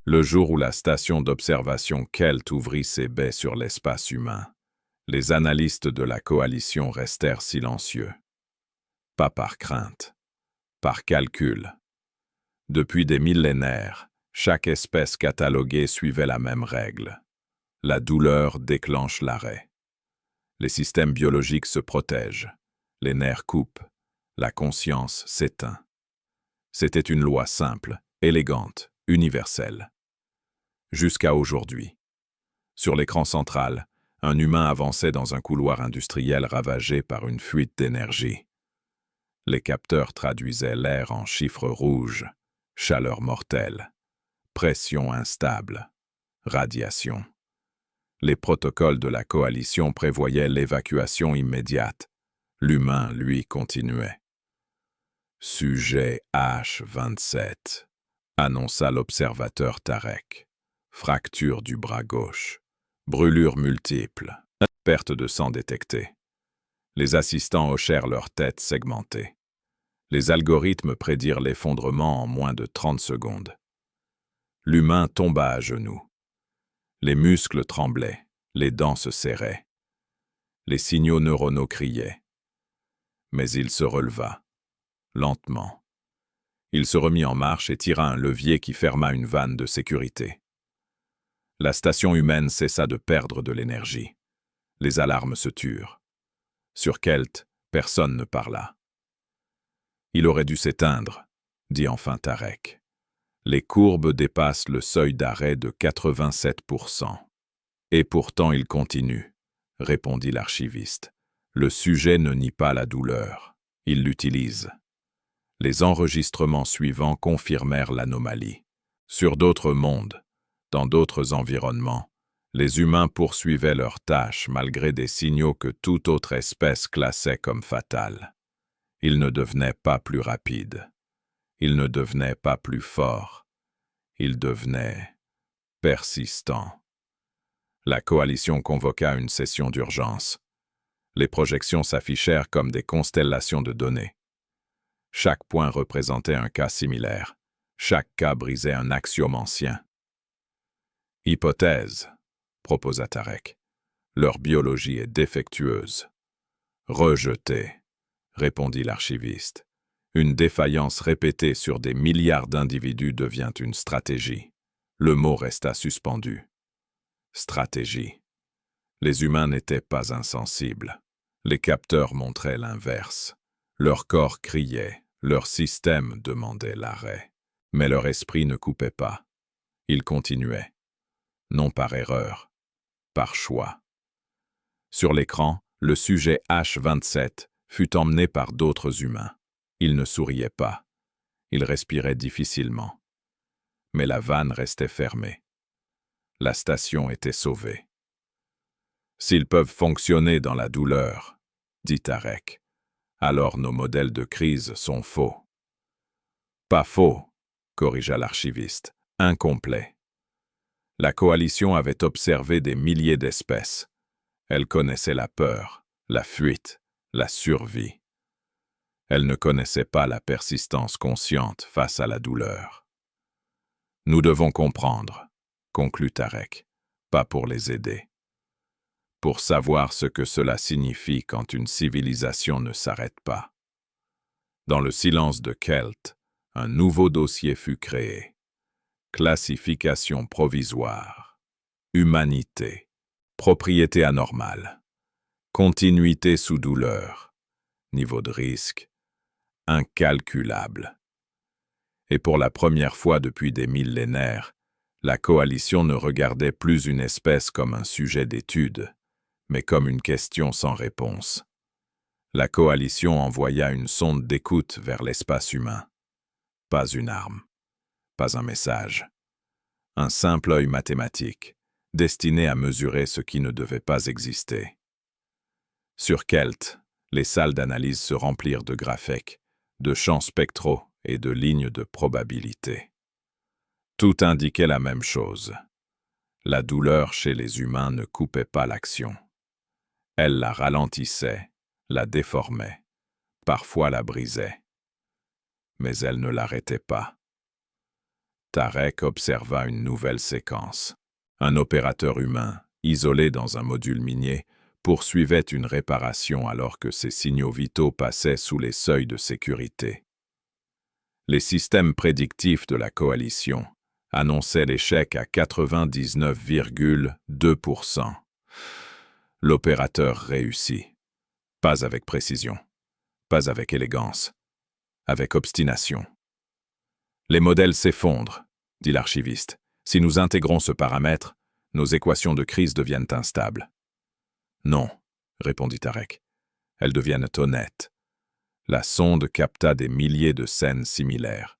Le jour où la station d'observation Kelt ouvrit ses baies sur l'espace humain, les analystes de la coalition restèrent silencieux. Pas par crainte, par calcul. Depuis des millénaires, chaque espèce cataloguée suivait la même règle. La douleur déclenche l'arrêt. Les systèmes biologiques se protègent, les nerfs coupent, la conscience s'éteint. C'était une loi simple, élégante, universelle. Jusqu'à aujourd'hui. Sur l'écran central, un humain avançait dans un couloir industriel ravagé par une fuite d'énergie. Les capteurs traduisaient l'air en chiffres rouges, chaleur mortelle, pression instable, radiation. Les protocoles de la coalition prévoyaient l'évacuation immédiate. L'humain, lui, continuait. Sujet H27, annonça l'observateur Tarek. Fracture du bras gauche, brûlures multiples, perte de sang détectée. Les assistants hochèrent leurs têtes segmentées. Les algorithmes prédirent l'effondrement en moins de 30 secondes. L'humain tomba à genoux. Les muscles tremblaient, les dents se serraient. Les signaux neuronaux criaient. Mais il se releva, lentement. Il se remit en marche et tira un levier qui ferma une vanne de sécurité. La station humaine cessa de perdre de l'énergie. Les alarmes se turent. Sur Kelt, personne ne parla. Il aurait dû s'éteindre, dit enfin Tarek. Les courbes dépassent le seuil d'arrêt de 87%. Et pourtant il continue, répondit l'archiviste. Le sujet ne nie pas la douleur, il l'utilise. Les enregistrements suivants confirmèrent l'anomalie. Sur d'autres mondes, dans d'autres environnements, les humains poursuivaient leurs tâches malgré des signaux que toute autre espèce classait comme fatals. Ils ne devenaient pas plus rapides. Ils ne devenaient pas plus forts. Ils devenaient persistants. La coalition convoqua une session d'urgence. Les projections s'affichèrent comme des constellations de données. Chaque point représentait un cas similaire. Chaque cas brisait un axiome ancien. Hypothèse, proposa Tarek. Leur biologie est défectueuse. Rejetée, répondit l'archiviste. Une défaillance répétée sur des milliards d'individus devient une stratégie. Le mot resta suspendu. Stratégie. Les humains n'étaient pas insensibles. Les capteurs montraient l'inverse. Leur corps criait, leur système demandait l'arrêt. Mais leur esprit ne coupait pas. Il continuait. Non par erreur, par choix. Sur l'écran, le sujet H27 fut emmené par d'autres humains. Il ne souriait pas. Il respirait difficilement. Mais la vanne restait fermée. La station était sauvée. S'ils peuvent fonctionner dans la douleur, dit Tarek, alors nos modèles de crise sont faux. Pas faux, corrigea l'archiviste, incomplet. La coalition avait observé des milliers d'espèces. Elle connaissait la peur, la fuite, la survie. Elle ne connaissait pas la persistance consciente face à la douleur. Nous devons comprendre, conclut Tarek, pas pour les aider. Pour savoir ce que cela signifie quand une civilisation ne s'arrête pas. Dans le silence de Kelt, un nouveau dossier fut créé. Classification provisoire. Humanité. Propriété anormale. Continuité sous douleur. Niveau de risque. Incalculable. Et pour la première fois depuis des millénaires, la coalition ne regardait plus une espèce comme un sujet d'étude, mais comme une question sans réponse. La coalition envoya une sonde d'écoute vers l'espace humain. Pas une arme. Pas un message. Un simple œil mathématique, destiné à mesurer ce qui ne devait pas exister. Sur Kelt, les salles d'analyse se remplirent de graphiques, de champs spectraux et de lignes de probabilité. Tout indiquait la même chose. La douleur chez les humains ne coupait pas l'action. Elle la ralentissait, la déformait, parfois la brisait. Mais elle ne l'arrêtait pas. Tarek observa une nouvelle séquence. Un opérateur humain, isolé dans un module minier, poursuivait une réparation alors que ses signaux vitaux passaient sous les seuils de sécurité. Les systèmes prédictifs de la coalition annonçaient l'échec à 99,2%. L'opérateur réussit. Pas avec précision, pas avec élégance, avec obstination. Les modèles s'effondrent, dit l'archiviste. Si nous intégrons ce paramètre, nos équations de crise deviennent instables. Non, répondit Tarek. Elles deviennent honnêtes. La sonde capta des milliers de scènes similaires.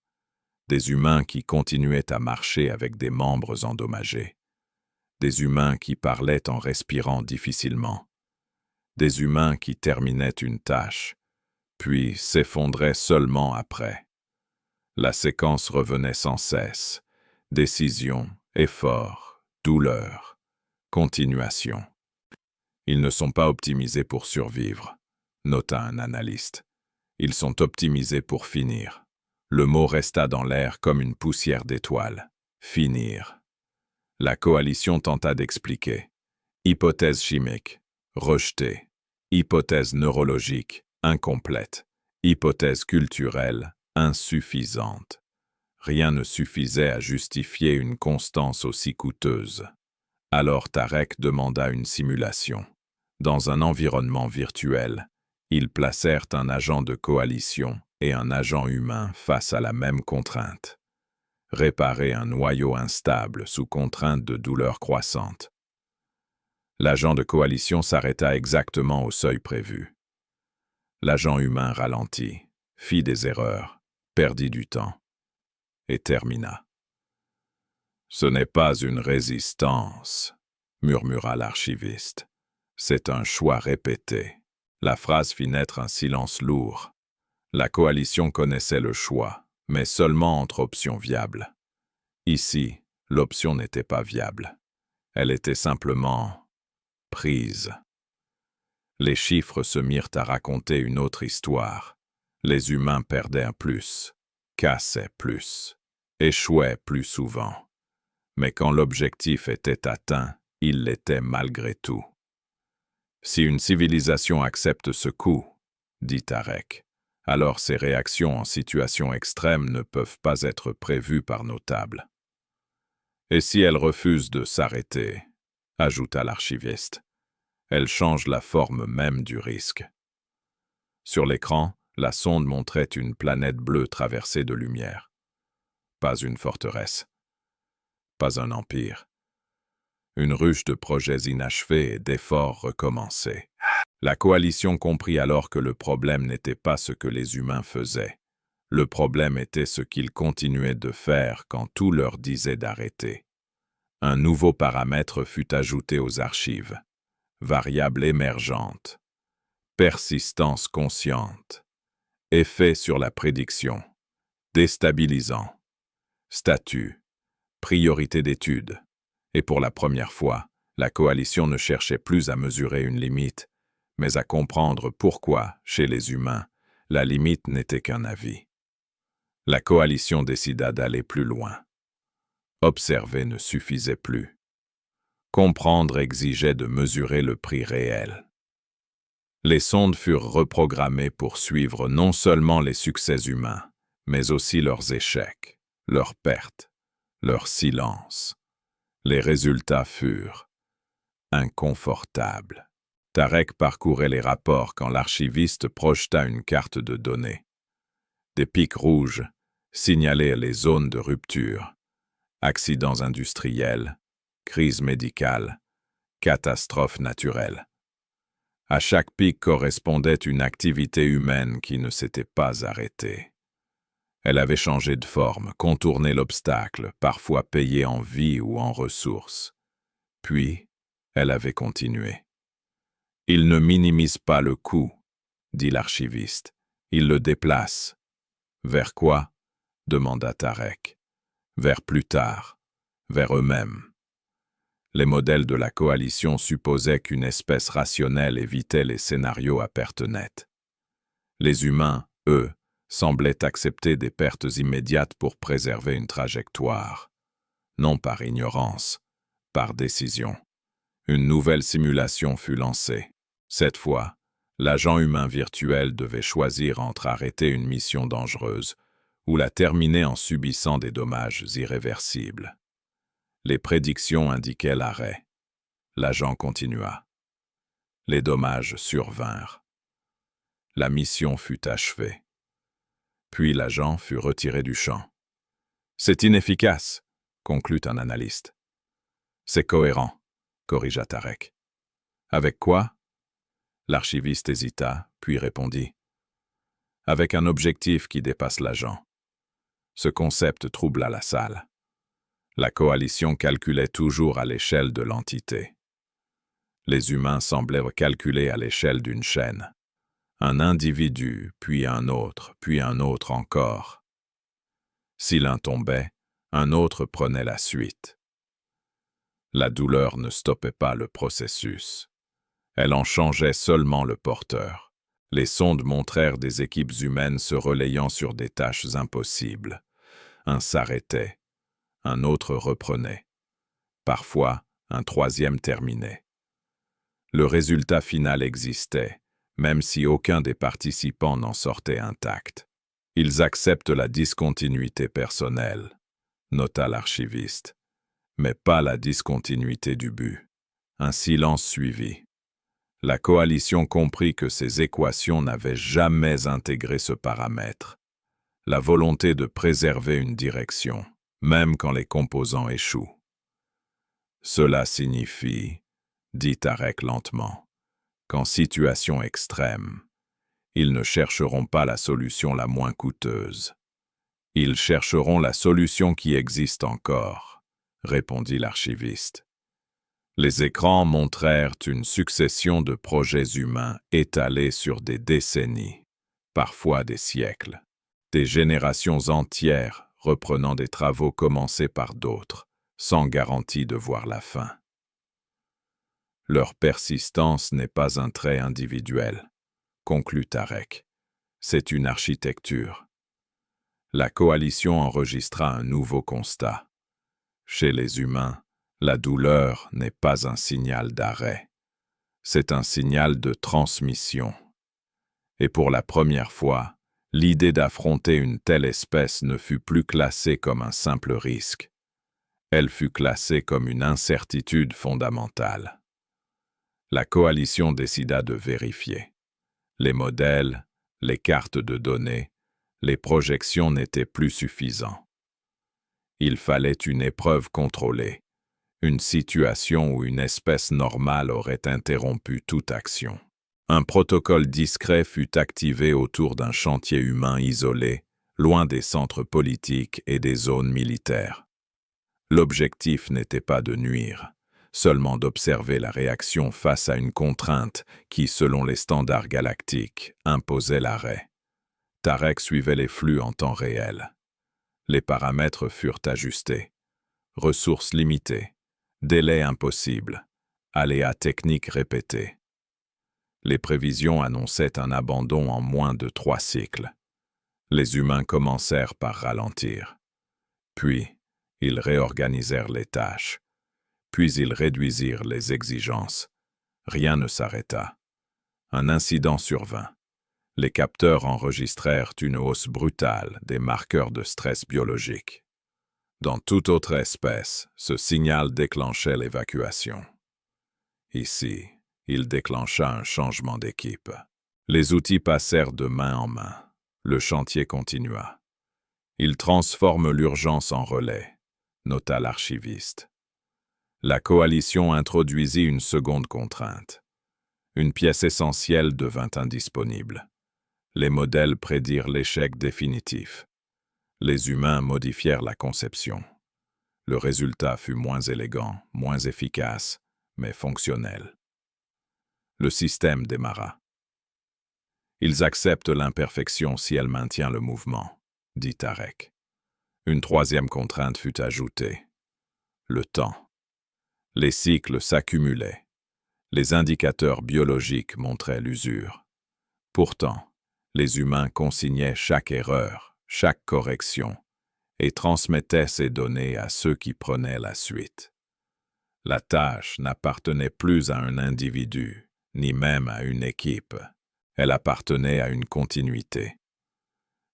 Des humains qui continuaient à marcher avec des membres endommagés. Des humains qui parlaient en respirant difficilement. Des humains qui terminaient une tâche, puis s'effondraient seulement après. La séquence revenait sans cesse. Décision, effort, douleur, continuation. Ils ne sont pas optimisés pour survivre, nota un analyste. Ils sont optimisés pour finir. Le mot resta dans l'air comme une poussière d'étoiles. Finir. La coalition tenta d'expliquer. Hypothèse chimique, rejetée. Hypothèse neurologique, incomplète. Hypothèse culturelle, insuffisante. Rien ne suffisait à justifier une constance aussi coûteuse. Alors Tarek demanda une simulation. Dans un environnement virtuel, ils placèrent un agent de coalition et un agent humain face à la même contrainte. Réparer un noyau instable sous contrainte de douleur croissante. L'agent de coalition s'arrêta exactement au seuil prévu. L'agent humain ralentit, fit des erreurs, perdit du temps et termina. « Ce n'est pas une résistance, » murmura l'archiviste. « C'est un choix répété. » La phrase fit naître un silence lourd. La coalition connaissait le choix, mais seulement entre options viables. Ici, l'option n'était pas viable. Elle était simplement prise. Les chiffres se mirent à raconter une autre histoire. Les humains perdaient plus, cassaient plus, échouaient plus souvent. Mais quand l'objectif était atteint, il l'était malgré tout. Si une civilisation accepte ce coup, dit Tarek, alors ses réactions en situation extrême ne peuvent pas être prévues par nos tables. Et si elle refuse de s'arrêter, ajouta l'archiviste, elle change la forme même du risque. Sur l'écran, la sonde montrait une planète bleue traversée de lumière. Pas une forteresse, pas un empire. Une ruche de projets inachevés et d'efforts recommencés. La coalition comprit alors que le problème n'était pas ce que les humains faisaient. Le problème était ce qu'ils continuaient de faire quand tout leur disait d'arrêter. Un nouveau paramètre fut ajouté aux archives. Variable émergente. Persistance consciente. Effet sur la prédiction. Déstabilisant. Statut. Priorité d'étude. Et pour la première fois, la coalition ne cherchait plus à mesurer une limite, mais à comprendre pourquoi, chez les humains, la limite n'était qu'un avis. La coalition décida d'aller plus loin. Observer ne suffisait plus. Comprendre exigeait de mesurer le prix réel. Les sondes furent reprogrammées pour suivre non seulement les succès humains, mais aussi leurs échecs, leurs pertes, leur silence. Les résultats furent inconfortables. Tarek parcourait les rapports quand l'archiviste projeta une carte de données. Des pics rouges signalaient les zones de rupture, accidents industriels, crise médicale, catastrophes naturelles. À chaque pic correspondait une activité humaine qui ne s'était pas arrêtée. Elle avait changé de forme, contourné l'obstacle, parfois payé en vie ou en ressources. Puis, elle avait continué. « Il ne minimise pas le coût, » dit l'archiviste. « Il le déplace. »« Vers quoi ?» demanda Tarek. « Vers plus tard, vers eux-mêmes. » Les modèles de la coalition supposaient qu'une espèce rationnelle évitait les scénarios à perte nette. Les humains, eux, semblait accepter des pertes immédiates pour préserver une trajectoire. Non par ignorance, par décision. Une nouvelle simulation fut lancée. Cette fois, l'agent humain virtuel devait choisir entre arrêter une mission dangereuse ou la terminer en subissant des dommages irréversibles. Les prédictions indiquaient l'arrêt. L'agent continua. Les dommages survinrent. La mission fut achevée. Puis l'agent fut retiré du champ. « C'est inefficace », conclut un analyste. « C'est cohérent », corrigea Tarek. « Avec quoi ?» L'archiviste hésita, puis répondit. « Avec un objectif qui dépasse l'agent. » Ce concept troubla la salle. La coalition calculait toujours à l'échelle de l'entité. Les humains semblaient calculer à l'échelle d'une chaîne. Un individu, puis un autre encore. Si l'un tombait, un autre prenait la suite. La douleur ne stoppait pas le processus. Elle en changeait seulement le porteur. Les sondes montrèrent des équipes humaines se relayant sur des tâches impossibles. Un s'arrêtait, un autre reprenait. Parfois, un troisième terminait. Le résultat final existait, même si aucun des participants n'en sortait intact. Ils acceptent la discontinuité personnelle, nota l'archiviste, mais pas la discontinuité du but. Un silence suivit. La coalition comprit que ces équations n'avaient jamais intégré ce paramètre. La volonté de préserver une direction, même quand les composants échouent. Cela signifie, dit Tarek lentement, qu'en situation extrême, ils ne chercheront pas la solution la moins coûteuse. Ils chercheront la solution qui existe encore, répondit l'archiviste. Les écrans montrèrent une succession de projets humains étalés sur des décennies, parfois des siècles, des générations entières reprenant des travaux commencés par d'autres, sans garantie de voir la fin. Leur persistance n'est pas un trait individuel, conclut Tarek. C'est une architecture. La coalition enregistra un nouveau constat. Chez les humains, la douleur n'est pas un signal d'arrêt. C'est un signal de transmission. Et pour la première fois, l'idée d'affronter une telle espèce ne fut plus classée comme un simple risque. Elle fut classée comme une incertitude fondamentale. La coalition décida de vérifier. Les modèles, les cartes de données, les projections n'étaient plus suffisants. Il fallait une épreuve contrôlée, une situation où une espèce normale aurait interrompu toute action. Un protocole discret fut activé autour d'un chantier humain isolé, loin des centres politiques et des zones militaires. L'objectif n'était pas de nuire, seulement d'observer la réaction face à une contrainte qui, selon les standards galactiques, imposait l'arrêt. Tarek suivait les flux en temps réel. Les paramètres furent ajustés. Ressources limitées, délai impossible, aléas techniques répétés. Les prévisions annonçaient un abandon en moins de 3 cycles. Les humains commencèrent par ralentir. Puis, ils réorganisèrent les tâches. Puis ils réduisirent les exigences. Rien ne s'arrêta. Un incident survint. Les capteurs enregistrèrent une hausse brutale des marqueurs de stress biologique. Dans toute autre espèce, ce signal déclenchait l'évacuation. Ici, il déclencha un changement d'équipe. Les outils passèrent de main en main. Le chantier continua. Il transforme l'urgence en relais, nota l'archiviste. La coalition introduisit une seconde contrainte. Une pièce essentielle devint indisponible. Les modèles prédirent l'échec définitif. Les humains modifièrent la conception. Le résultat fut moins élégant, moins efficace, mais fonctionnel. Le système démarra. Ils acceptent l'imperfection si elle maintient le mouvement, dit Tarek. Une troisième contrainte fut ajoutée. Le temps. Les cycles s'accumulaient. Les indicateurs biologiques montraient l'usure. Pourtant, Les humains consignaient chaque erreur, chaque correction, et transmettaient ces données à ceux qui prenaient la suite. La tâche n'appartenait plus à un individu, ni même à une équipe. Elle appartenait à une continuité.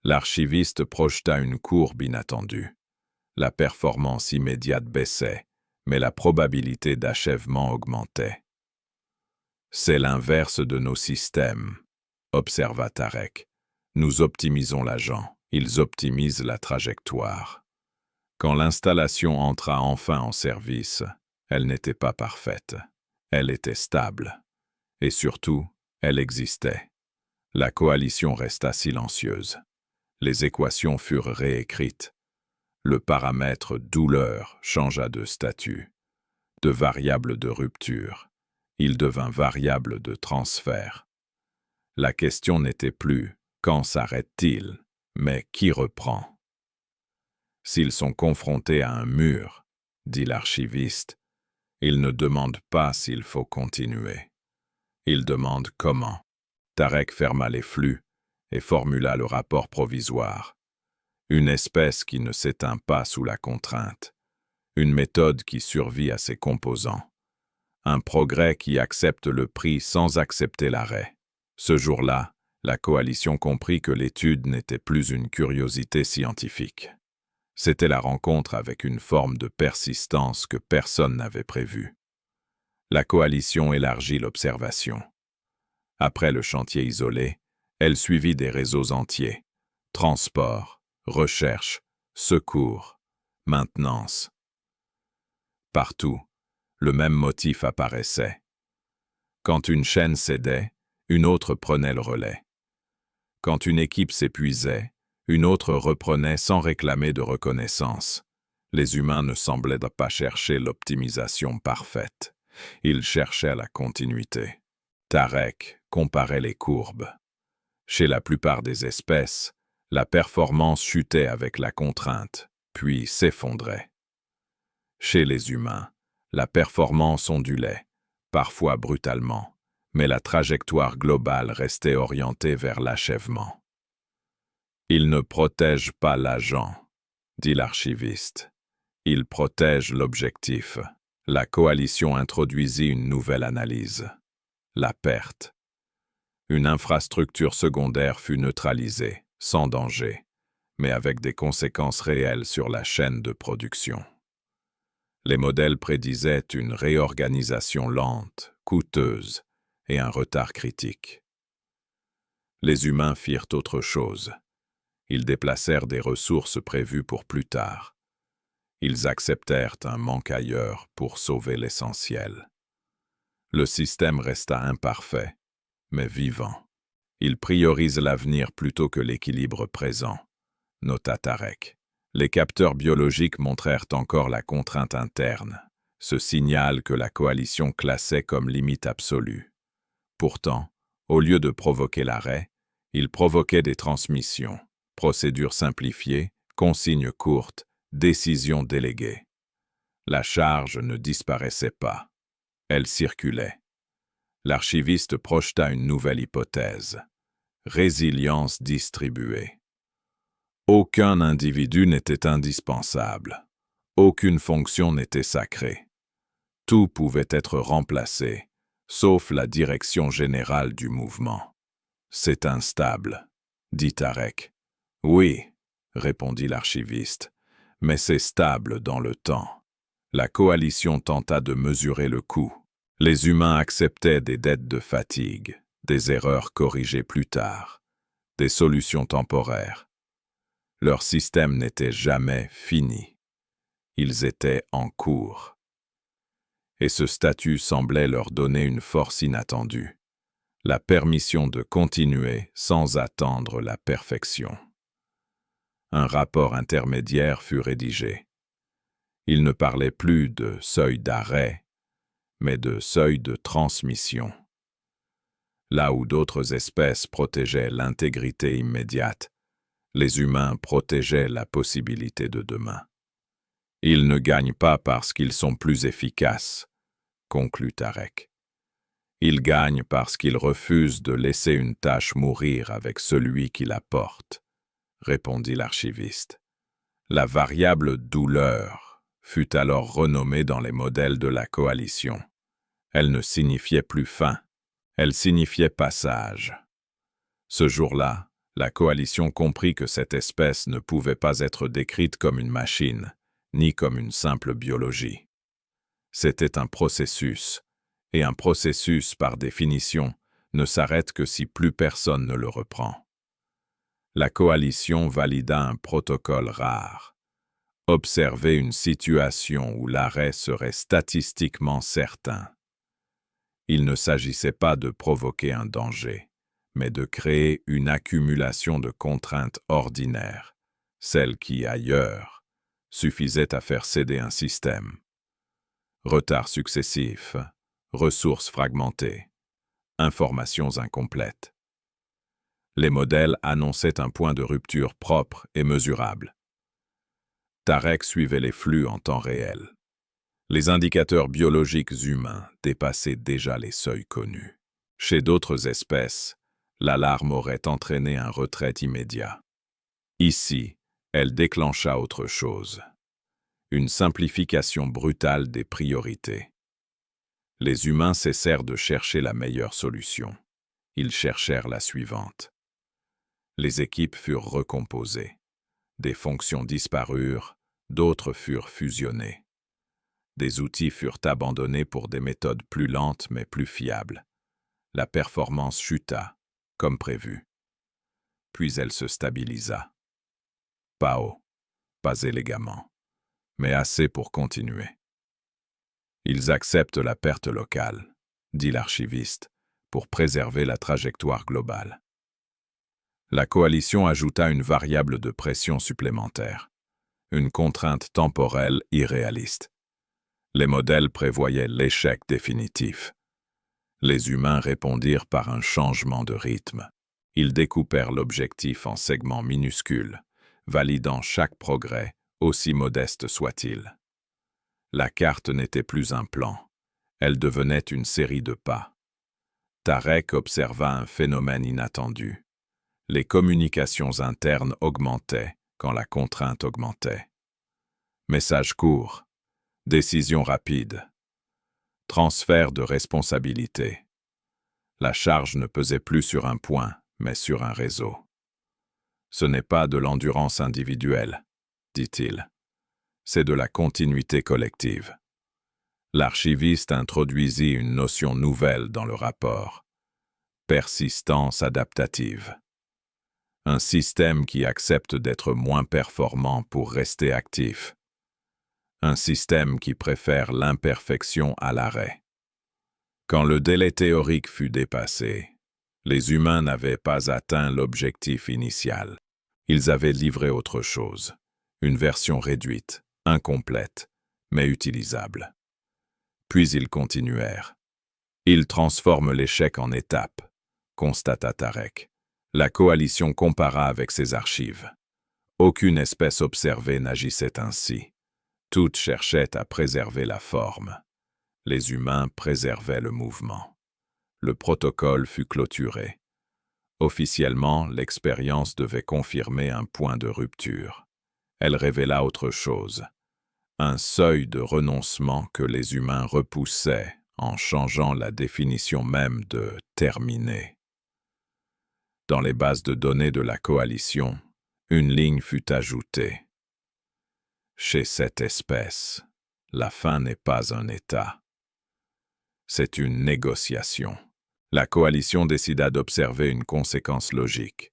L'archiviste projeta une courbe inattendue. La performance immédiate baissait, mais la probabilité d'achèvement augmentait. C'est l'inverse de nos systèmes, observa Tarek. Nous optimisons l'agent, ils optimisent la trajectoire. Quand l'installation entra enfin en service, elle n'était pas parfaite. Elle était stable. Et surtout, elle existait. La coalition resta silencieuse. Les équations furent réécrites. Le paramètre douleur changea de statut. De variable de rupture, il devint variable de transfert. La question n'était plus « quand s'arrête-t-il ?» mais « qui reprend ?» S'ils sont confrontés à un mur, dit l'archiviste, ils ne demandent pas s'il faut continuer. Ils demandent comment. Tarek ferma les flux et formula le rapport provisoire. Une espèce qui ne s'éteint pas sous la contrainte. Une méthode qui survit à ses composants. Un progrès qui accepte le prix sans accepter l'arrêt. Ce jour-là, la coalition comprit que l'étude n'était plus une curiosité scientifique. C'était la rencontre avec une forme de persistance que personne n'avait prévue. La coalition élargit l'observation. Après le chantier isolé, elle suivit des réseaux entiers. Transport, recherche, secours, maintenance. Partout, le même motif apparaissait. Quand une chaîne cédait, une autre prenait le relais. Quand une équipe s'épuisait, une autre reprenait sans réclamer de reconnaissance. Les humains ne semblaient pas chercher l'optimisation parfaite. Ils cherchaient la continuité. Tarek comparait les courbes. Chez la plupart des espèces, la performance chutait avec la contrainte, puis s'effondrait. Chez les humains, la performance ondulait, parfois brutalement, mais la trajectoire globale restait orientée vers l'achèvement. Il ne protège pas l'agent, dit l'archiviste. Il protège l'objectif. La coalition introduisit une nouvelle analyse. La perte. Une infrastructure secondaire fut neutralisée, sans danger, mais avec des conséquences réelles sur la chaîne de production. Les modèles prédisaient une réorganisation lente, coûteuse et un retard critique. Les humains firent autre chose. Ils déplacèrent des ressources prévues pour plus tard. Ils acceptèrent un manque ailleurs pour sauver l'essentiel. Le système resta imparfait, mais vivant. Il priorise l'avenir plutôt que l'équilibre présent, nota Tarek. Les capteurs biologiques montrèrent encore la contrainte interne, ce signal que la coalition classait comme limite absolue. Pourtant, au lieu de provoquer l'arrêt, il provoquait des transmissions, procédures simplifiées, consignes courtes, décisions déléguées. La charge ne disparaissait pas. Elle circulait. L'archiviste projeta une nouvelle hypothèse. Résilience distribuée. Aucun individu n'était indispensable. Aucune fonction n'était sacrée. Tout pouvait être remplacé, sauf la direction générale du mouvement. C'est instable, dit Tarek. Oui, répondit l'archiviste, mais c'est stable dans le temps. La coalition tenta de mesurer le coût. Les humains acceptaient des dettes de fatigue, des erreurs corrigées plus tard, des solutions temporaires. Leur système n'était jamais fini. Ils étaient en cours. Et ce statut semblait leur donner une force inattendue, la permission de continuer sans attendre la perfection. Un rapport intermédiaire fut rédigé. Il ne parlait plus de seuil d'arrêt, mais de seuil de transmission. Là où d'autres espèces protégeaient l'intégrité immédiate, les humains protégeaient la possibilité de demain. Ils ne gagnent pas parce qu'ils sont plus efficaces, conclut Tarek. Il gagne parce qu'il refuse de laisser une tâche mourir avec celui qui la porte, répondit l'archiviste. La variable douleur fut alors renommée dans les modèles de la coalition. Elle ne signifiait plus fin, elle signifiait passage. Ce jour-là, la coalition comprit que cette espèce ne pouvait pas être décrite comme une machine, ni comme une simple biologie. C'était un processus, et un processus, par définition, ne s'arrête que si plus personne ne le reprend. La coalition valida un protocole rare. Observer une situation où l'arrêt serait statistiquement certain. Il ne s'agissait pas de provoquer un danger, mais de créer une accumulation de contraintes ordinaires, celles qui, ailleurs, suffisaient à faire céder un système. Retards successifs, ressources fragmentées, informations incomplètes. Les modèles annonçaient un point de rupture propre et mesurable. Tarek suivait les flux en temps réel. Les indicateurs biologiques humains dépassaient déjà les seuils connus. Chez d'autres espèces, l'alarme aurait entraîné un retrait immédiat. Ici, elle déclencha autre chose. Une simplification brutale des priorités. Les humains cessèrent de chercher la meilleure solution. Ils cherchèrent la suivante. Les équipes furent recomposées. Des fonctions disparurent, d'autres furent fusionnées. Des outils furent abandonnés pour des méthodes plus lentes mais plus fiables. La performance chuta, comme prévu. Puis elle se stabilisa. Pas haut, pas élégamment, mais assez pour continuer. Ils acceptent la perte locale, dit l'archiviste, pour préserver la trajectoire globale. La coalition ajouta une variable de pression supplémentaire, une contrainte temporelle irréaliste. Les modèles prévoyaient l'échec définitif. Les humains répondirent par un changement de rythme. Ils découpèrent l'objectif en segments minuscules, validant chaque progrès, aussi modeste soit-il. La carte n'était plus un plan, elle devenait une série de pas. Tarek observa un phénomène inattendu. Les communications internes augmentaient quand la contrainte augmentait. Message court, décision rapide, transfert de responsabilité. La charge ne pesait plus sur un point, mais sur un réseau. Ce n'est pas de l'endurance individuelle, dit-il. C'est de la continuité collective. L'archiviste introduisit une notion nouvelle dans le rapport. Persistance adaptative. Un système qui accepte d'être moins performant pour rester actif. Un système qui préfère l'imperfection à l'arrêt. Quand le délai théorique fut dépassé, les humains n'avaient pas atteint l'objectif initial. Ils avaient livré autre chose, une version réduite, incomplète, mais utilisable. Puis ils continuèrent. Ils transforment l'échec en étape, constata Tarek. La coalition compara avec ses archives. Aucune espèce observée n'agissait ainsi. Toutes cherchaient à préserver la forme. Les humains préservaient le mouvement. Le protocole fut clôturé. Officiellement, l'expérience devait confirmer un point de rupture. Elle révéla autre chose. Un seuil de renoncement que les humains repoussaient en changeant la définition même de « terminé ». Dans les bases de données de la coalition, une ligne fut ajoutée. Chez cette espèce, la fin n'est pas un état. C'est une négociation. La coalition décida d'observer une conséquence logique.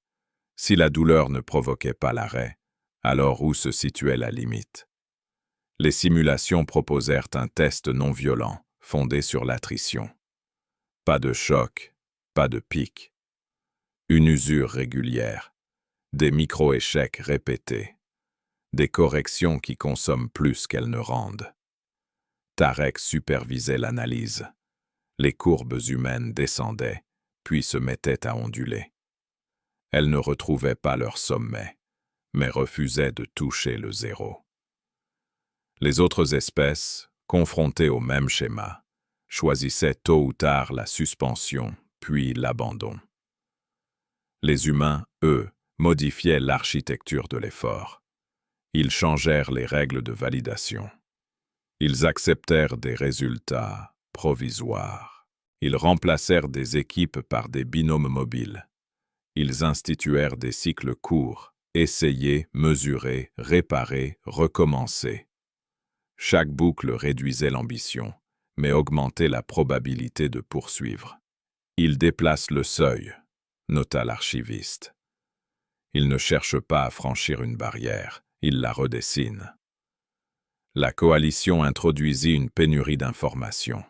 Si la douleur ne provoquait pas l'arrêt, alors où se situait la limite? Les simulations proposèrent un test non violent, fondé sur l'attrition. Pas de choc, pas de pic. Une usure régulière, des micro-échecs répétés, des corrections qui consomment plus qu'elles ne rendent. Tarek supervisait l'analyse. Les courbes humaines descendaient, puis se mettaient à onduler. Elles ne retrouvaient pas leur sommet, mais refusaient de toucher le zéro. Les autres espèces, confrontées au même schéma, choisissaient tôt ou tard la suspension, puis l'abandon. Les humains, eux, modifiaient l'architecture de l'effort. Ils changèrent les règles de validation. Ils acceptèrent des résultats provisoires. Ils remplacèrent des équipes par des binômes mobiles. Ils instituèrent des cycles courts, essayer, mesurer, réparer, recommencer. Chaque boucle réduisait l'ambition, mais augmentait la probabilité de poursuivre. Ils déplacent le seuil, nota l'archiviste. Ils ne cherchent pas à franchir une barrière, ils la redessinent. La coalition introduisit une pénurie d'informations.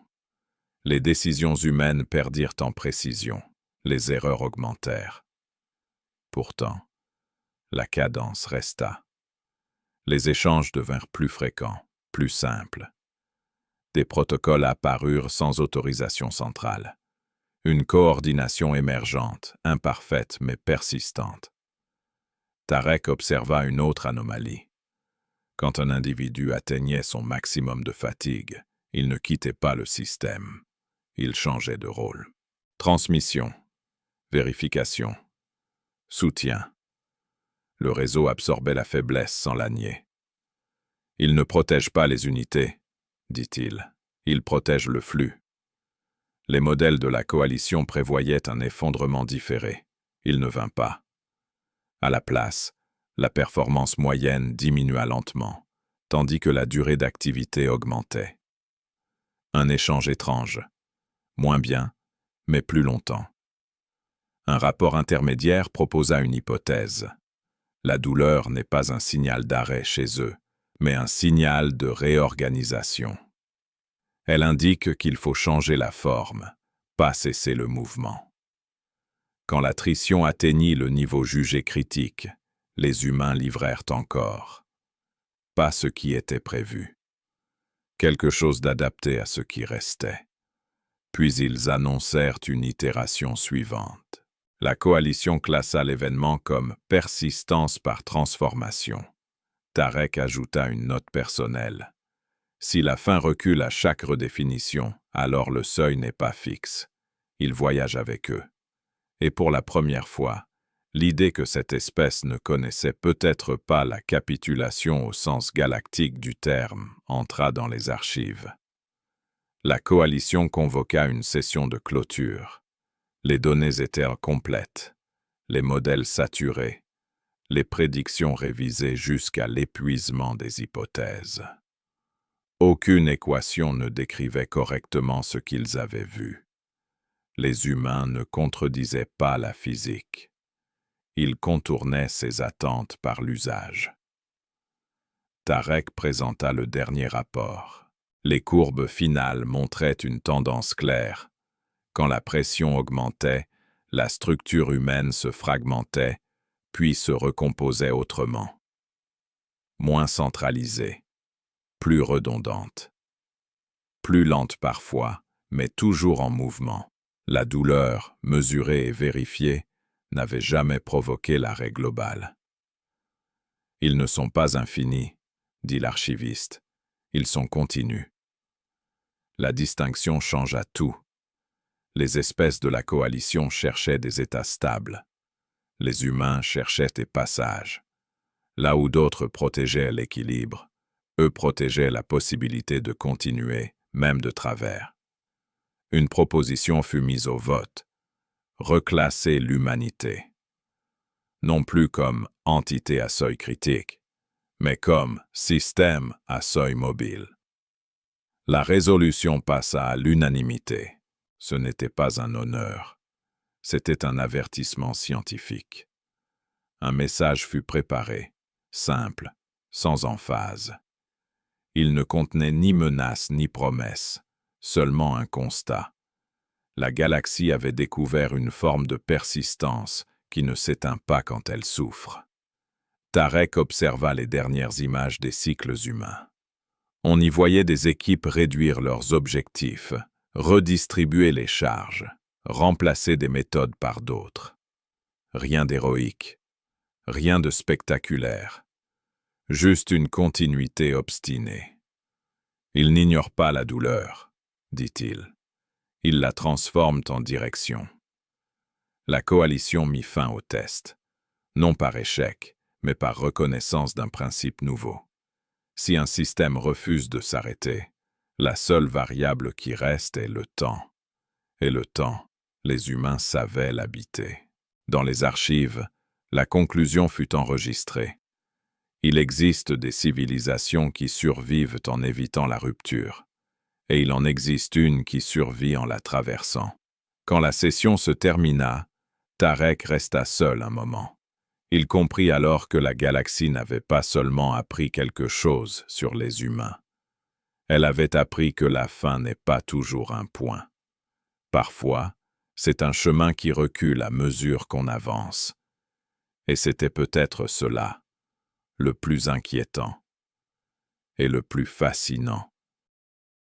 Les décisions humaines perdirent en précision, les erreurs augmentèrent. Pourtant, la cadence resta. Les échanges devinrent plus fréquents, plus simples. Des protocoles apparurent sans autorisation centrale. Une coordination émergente, imparfaite mais persistante. Tarek observa une autre anomalie. Quand un individu atteignait son maximum de fatigue, il ne quittait pas le système. Il changeait de rôle. Transmission, vérification, soutien. Le réseau absorbait la faiblesse sans la nier. Il ne protège pas les unités, dit-il. Il protège le flux. Les modèles de la coalition prévoyaient un effondrement différé. Il ne vint pas. À la place, la performance moyenne diminua lentement, tandis que la durée d'activité augmentait. Un échange étrange. Moins bien, mais plus longtemps. Un rapport intermédiaire proposa une hypothèse. La douleur n'est pas un signal d'arrêt chez eux, mais un signal de réorganisation. Elle indique qu'il faut changer la forme, pas cesser le mouvement. Quand l'attrition atteignit le niveau jugé critique, les humains livrèrent encore. Pas ce qui était prévu. Quelque chose d'adapté à ce qui restait. Puis ils annoncèrent une itération suivante. La coalition classa l'événement comme « persistance par transformation ». Tarek ajouta une note personnelle. Si la fin recule à chaque redéfinition, alors le seuil n'est pas fixe. Il voyage avec eux. Et pour la première fois, l'idée que cette espèce ne connaissait peut-être pas la capitulation au sens galactique du terme entra dans les archives. La coalition convoqua une session de clôture. Les données étaient complètes, les modèles saturés, les prédictions révisées jusqu'à l'épuisement des hypothèses. Aucune équation ne décrivait correctement ce qu'ils avaient vu. Les humains ne contredisaient pas la physique. Ils contournaient ses attentes par l'usage. Tarek présenta le dernier rapport. Les courbes finales montraient une tendance claire. Quand la pression augmentait, la structure humaine se fragmentait, puis se recomposait autrement. Moins centralisée, plus redondante. Plus lente parfois, mais toujours en mouvement. La douleur, mesurée et vérifiée, n'avait jamais provoqué l'arrêt global. Ils ne sont pas infinis, dit l'archiviste. Ils sont continus. La distinction changea tout. Les espèces de la coalition cherchaient des états stables. Les humains cherchaient des passages. Là où d'autres protégeaient l'équilibre, eux protégeaient la possibilité de continuer, même de travers. Une proposition fut mise au vote. Reclasser l'humanité. Non plus comme entité à seuil critique, mais comme système à seuil mobile. La résolution passa à l'unanimité. Ce n'était pas un honneur. C'était un avertissement scientifique. Un message fut préparé, simple, sans emphase. Il ne contenait ni menace ni promesse, seulement un constat. La galaxie avait découvert une forme de persistance qui ne s'éteint pas quand elle souffre. Tarek observa les dernières images des cycles humains. On y voyait des équipes réduire leurs objectifs, redistribuer les charges, remplacer des méthodes par d'autres. Rien d'héroïque, rien de spectaculaire, juste une continuité obstinée. Ils n'ignorent pas la douleur, dit-il. Ils la transforment en direction. La coalition mit fin au test, non par échec, mais par reconnaissance d'un principe nouveau. Si un système refuse de s'arrêter, la seule variable qui reste est le temps. Et le temps, les humains savaient l'habiter. Dans les archives, la conclusion fut enregistrée. Il existe des civilisations qui survivent en évitant la rupture, et il en existe une qui survit en la traversant. Quand la session se termina, Tarek resta seul un moment. Il comprit alors que la galaxie n'avait pas seulement appris quelque chose sur les humains. Elle avait appris que la fin n'est pas toujours un point. Parfois, c'est un chemin qui recule à mesure qu'on avance. Et c'était peut-être cela, le plus inquiétant et le plus fascinant.